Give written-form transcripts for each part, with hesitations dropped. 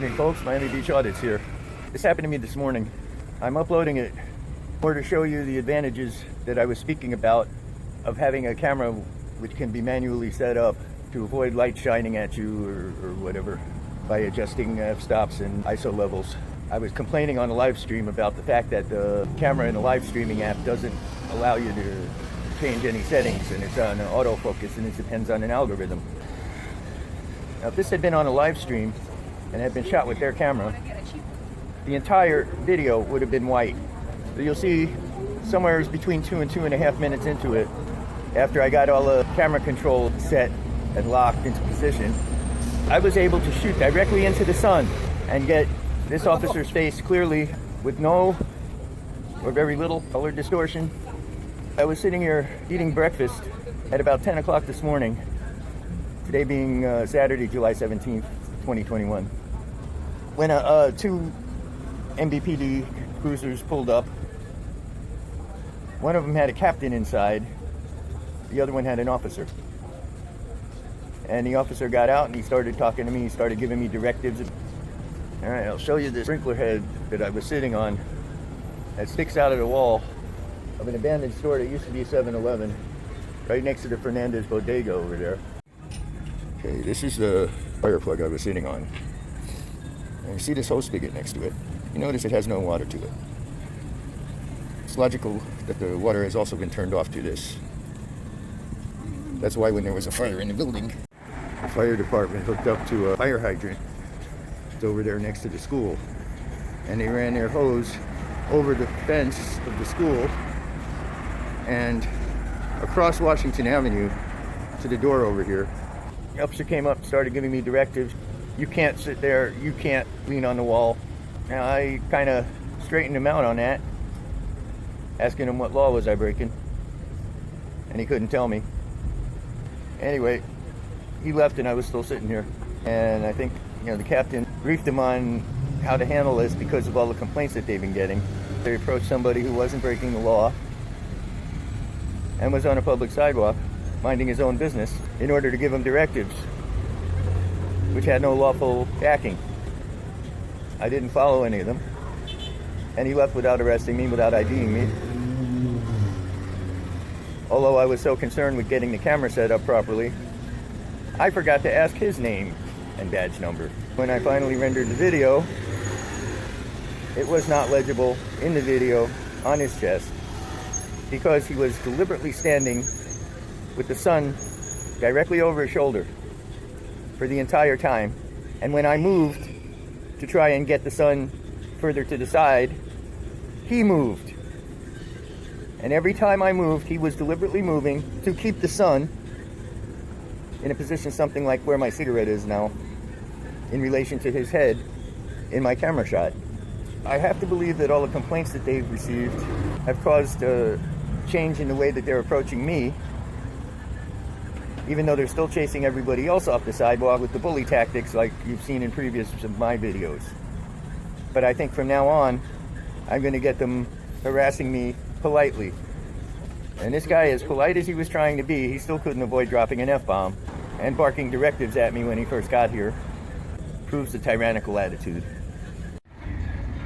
evening, folks. Miami Beach Audits here. This happened to me this morning. I'm uploading it more to show you the advantages that I was speaking about of having a camera which can be manually set up to avoid light shining at you or whatever by adjusting f-stops and ISO levels. I was complaining on a live stream about the fact that the camera in the live streaming app doesn't allow you to change any settings, and it's on autofocus, and it depends on an algorithm. Now, if this had been on a live stream and had been shot with their camera, the entire video would have been white. So you'll see somewhere between 2 and 2.5 minutes into it, after I got all the camera control set and locked into position, I was able to shoot directly into the sun and get this officer's face clearly with no or very little color distortion. I was sitting here eating breakfast at about 10 o'clock this morning, today being Saturday, July 17th, 2021, when two MBPD cruisers pulled up. One of them had a captain inside, the other one had an officer. And the officer got out and he started talking to me, he started giving me directives. All right, I'll show you the sprinkler head that I was sitting on that sticks out of the wall of an abandoned store that used to be a 7-Eleven, right next to the Fernandez Bodega over there. Okay, this is the fire plug I was sitting on. And you see this hose spigot next to it. You notice it has no water to it. It's logical that the water has also been turned off to this. That's why when there was a fire in the building, the fire department hooked up to a fire hydrant. It's over there next to the school. And they ran their hose over the fence of the school and across Washington Avenue to the door over here. The officer came up and started giving me directives. You can't sit there, you can't lean on the wall. Now I kind of straightened him out on that, asking him what law was I breaking, and he couldn't tell me. Anyway, he left and I was still sitting here, and I think the captain briefed him on how to handle this because of all the complaints that they've been getting. They approached somebody who wasn't breaking the law and was on a public sidewalk minding his own business in order to give him directives which had no lawful backing. I didn't follow any of them, and he left without arresting me, without IDing me. Although I was so concerned with getting the camera set up properly, I forgot to ask his name and badge number. When I finally rendered the video, it was not legible in the video on his chest because he was deliberately standing with the sun directly over his shoulder for the entire time. And when I moved to try and get the sun further to the side, he moved. And every time I moved, he was deliberately moving to keep the sun in a position something like where my cigarette is now in relation to his head in my camera shot. I have to believe that all the complaints that they've received have caused a change in the way that they're approaching me, even though they're still chasing everybody else off the sidewalk with the bully tactics like you've seen in previous of my videos. But I think from now on, I'm going to get them harassing me politely. And this guy, as polite as he was trying to be, he still couldn't avoid dropping an F-bomb and barking directives at me when he first got here. Proves the tyrannical attitude.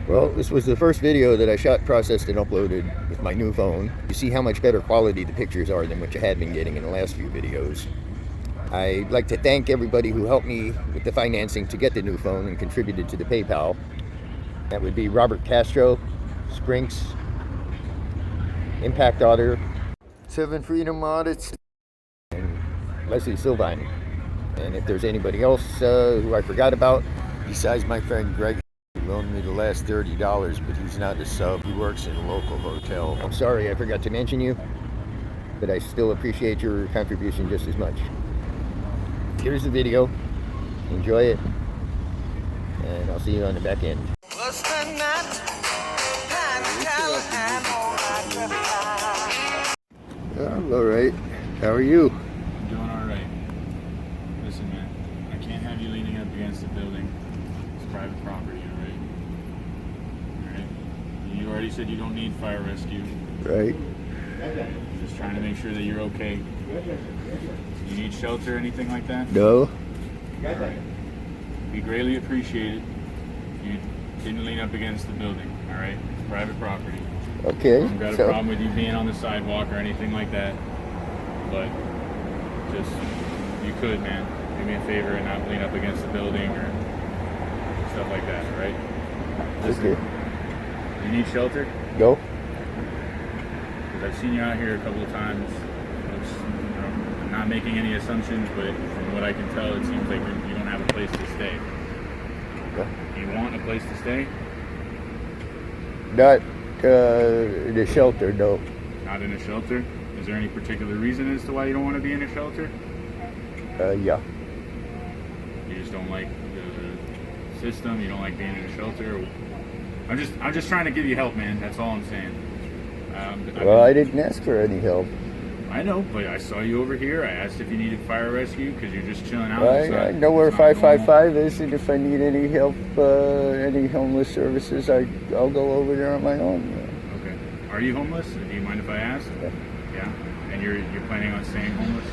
Well, this was the first video that I shot, processed, and uploaded with my new phone. You see how much better quality the pictures are than what you had been getting in the last few videos. I'd like to thank everybody who helped me with the financing to get the new phone and contributed to the PayPal. That would be Robert Castro, Sprinkz, Impact Auditor, Sylvan Freedom Audits, and Leslie Sylvan. And if there's anybody else who I forgot about, besides my friend Greg, who loaned me the last $30, but he's not a sub, he works in a local hotel. I'm sorry I forgot to mention you, but I still appreciate your contribution just as much. Here's the video, enjoy it, and I'll see you on the back end. All right, how are you? I'm doing all right. Listen, man, I can't have you leaning up against the building. It's private property, all right? All right? You already said you don't need fire rescue. Right. Just trying to make sure that you're okay. You need shelter or anything like that? No. All right. Be greatly appreciated. You didn't lean up against the building, all right? It's private property. Okay. I've got a problem with you being on the sidewalk or anything like that. But just, you could, man. Do me a favor and not lean up against the building or stuff like that, all right? Listen, Okay. you need shelter? No. Because I've seen you out here a couple of times. I'm not making any assumptions, but from what I can tell, it seems like you don't have a place to stay. Yeah. Do you want a place to stay? Not the shelter, no. Not in a shelter? Is there any particular reason as to why you don't want to be in a shelter? Yeah. You just don't like the system. You don't like being in a shelter. I'm just trying to give you help, man. That's all I'm saying. Well, I didn't ask for any help. I know, but I saw you over here. I asked if you needed fire rescue because you're just chilling out. I know where 555 is, and if I need any help, any homeless services, I'll go over there on my own. Okay. Are you homeless? Do you mind if I ask? Yeah. And you're planning on staying homeless?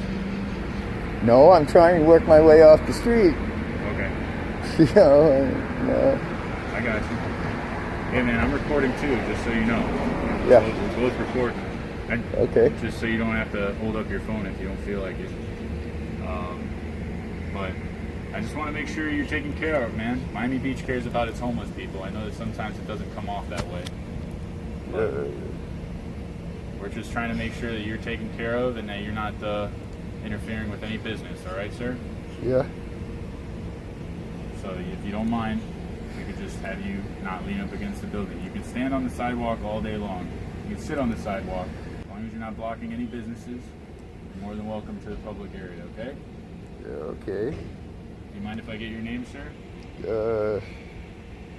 No, I'm trying to work my way off the street. Okay. No. I got you. Hey man, I'm recording too, just so you know. Yeah. We're both recording. Okay. Just so you don't have to hold up your phone if you don't feel like it. But I just want to make sure you're taken care of, man. Miami Beach cares about its homeless people. I know that sometimes it doesn't come off that way. We're just trying to make sure that you're taken care of and that you're not interfering with any business. All right, sir? Yeah. So if you don't mind, we could just have you not lean up against the building. You can stand on the sidewalk all day long. You can sit on the sidewalk. As long as you're not blocking any businesses, you're more than welcome to the public area, okay? Okay. Do you mind if I get your name, sir? Uh,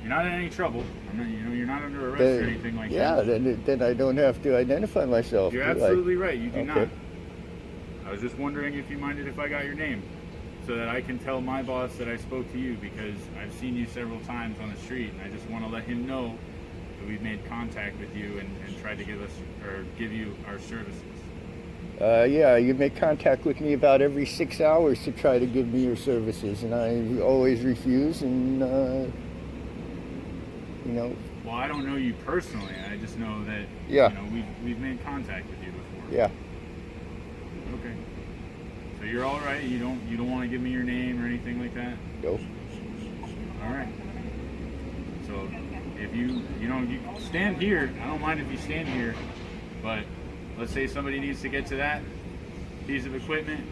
You're not in any trouble. You're not under arrest or anything like that. Yeah, then I don't have to identify myself. You're absolutely right. You do not. Okay. I was just wondering if you minded if I got your name so that I can tell my boss that I spoke to you because I've seen you several times on the street and I just want to let him know that we've made contact with you and tried to give you our services. Yeah, you make contact with me about every 6 hours to try to give me your services, and I always refuse, and, Well, I don't know you personally. I just know that, Yeah. we've made contact with you before. Yeah. Okay. So you're all right? You don't want to give me your name or anything like that? No. All right. So if you stand here, I don't mind if you stand here, but let's say somebody needs to get to that piece of equipment.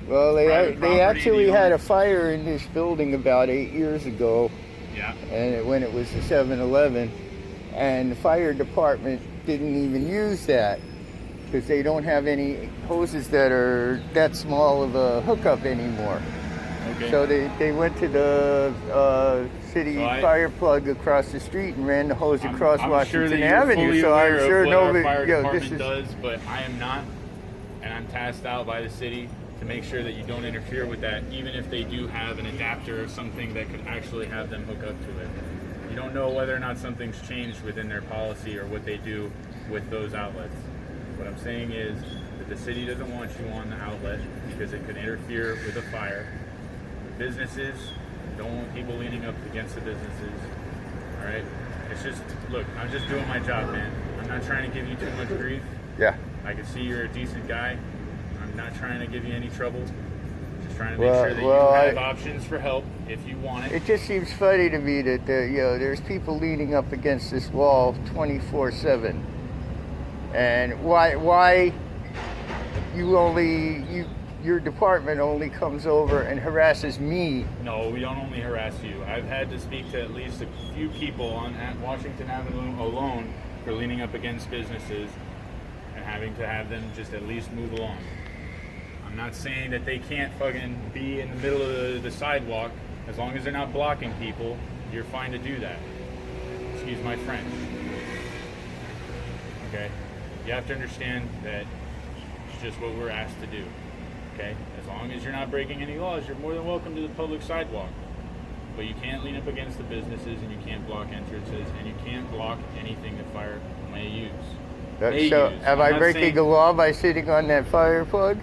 Well, they actually had owner. a fire in this building about 8 years ago, Yeah. and when it was the 7-Eleven, and the fire department didn't even use that because they don't have any hoses that are that small of a hookup anymore. Okay. So they went to the city fire plug across the street and ran the hose across I'm Washington sure that Avenue. You're fully So aware I'm sure of what nobody. our fire This department is does, but I am not, and I'm tasked out by the city to make sure that you don't interfere with that, even if they do have an adapter or something that could actually have them hook up to it. You don't know whether or not something's changed within their policy or what they do with those outlets. What I'm saying is that the city doesn't want you on the outlet because it could interfere with a fire. Businesses don't want people leaning up against the businesses. All right? It's just, look, I'm just doing my job, man. I'm not trying to give you too much grief. Yeah. I can see you're a decent guy. I'm not trying to give you any trouble. Just trying to make sure that you have options for help if you want it. It just seems funny to me that there's people leaning up against this wall 24/7, and why your department only comes over and harasses me. No, we don't only harass you. I've had to speak to at least a few people at Washington Avenue alone for leaning up against businesses and having to have them just at least move along. I'm not saying that they can't fucking be in the middle of the sidewalk. As long as they're not blocking people, you're fine to do that. Excuse my French. Okay? You have to understand that it's just what we're asked to do. Okay? As long as you're not breaking any laws, you're more than welcome to the public sidewalk. But you can't lean up against the businesses, and you can't block entrances, and you can't block anything that fire may use. So, am I breaking the law by sitting on that fire plug?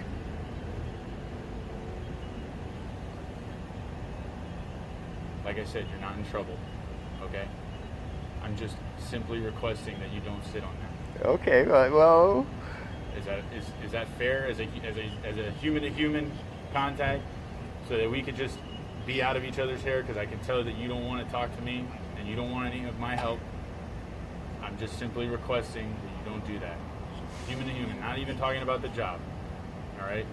Like I I said, you're not in trouble, okay? I'm just simply requesting that you don't sit on that. Okay, well, Is that fair as a human to human contact, so that we could just be out of each other's hair? Because I can tell that you don't want to talk to me and you don't want any of my help. I'm just simply requesting that you don't do that. Human to human, not even talking about the job. All right?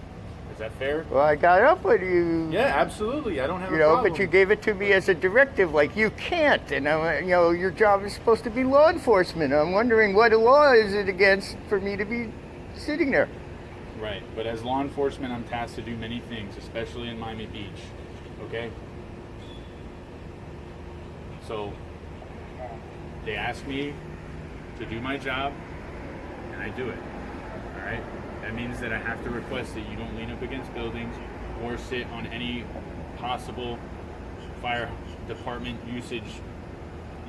Is that fair? well, I got up with you. Yeah, absolutely. I don't have You a know, problem. but you gave it to me as a directive, like you can't. And you know, your job is supposed to be law enforcement. I'm wondering what law is it against for me to be sitting there? Right, but as law enforcement, I'm tasked to do many things, especially in Miami Beach. Okay? So, they ask me to do my job, and I do it. All right? That means that I have to request that you don't lean up against buildings or sit on any possible fire department usage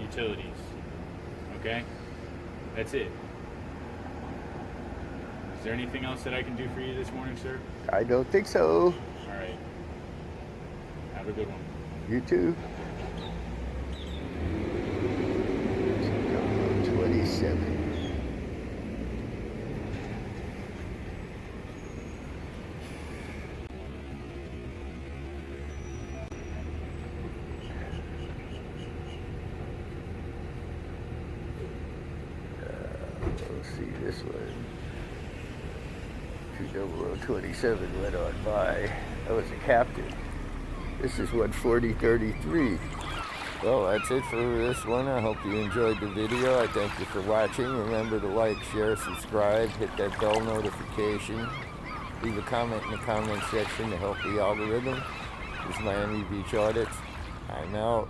utilities. Okay? That's it. Is there anything else that I can do for you this morning, sir? I don't think so. All right. Have a good one. You too. 27. Let's see this one. 20027 went on by. I was a captain. This is 14033. Well, that's it for this one. I hope you enjoyed the video. I thank you for watching. Remember to like, share, subscribe, hit that bell notification. Leave a comment in the comment section to help the algorithm. This is Miami Beach Audits. I'm out.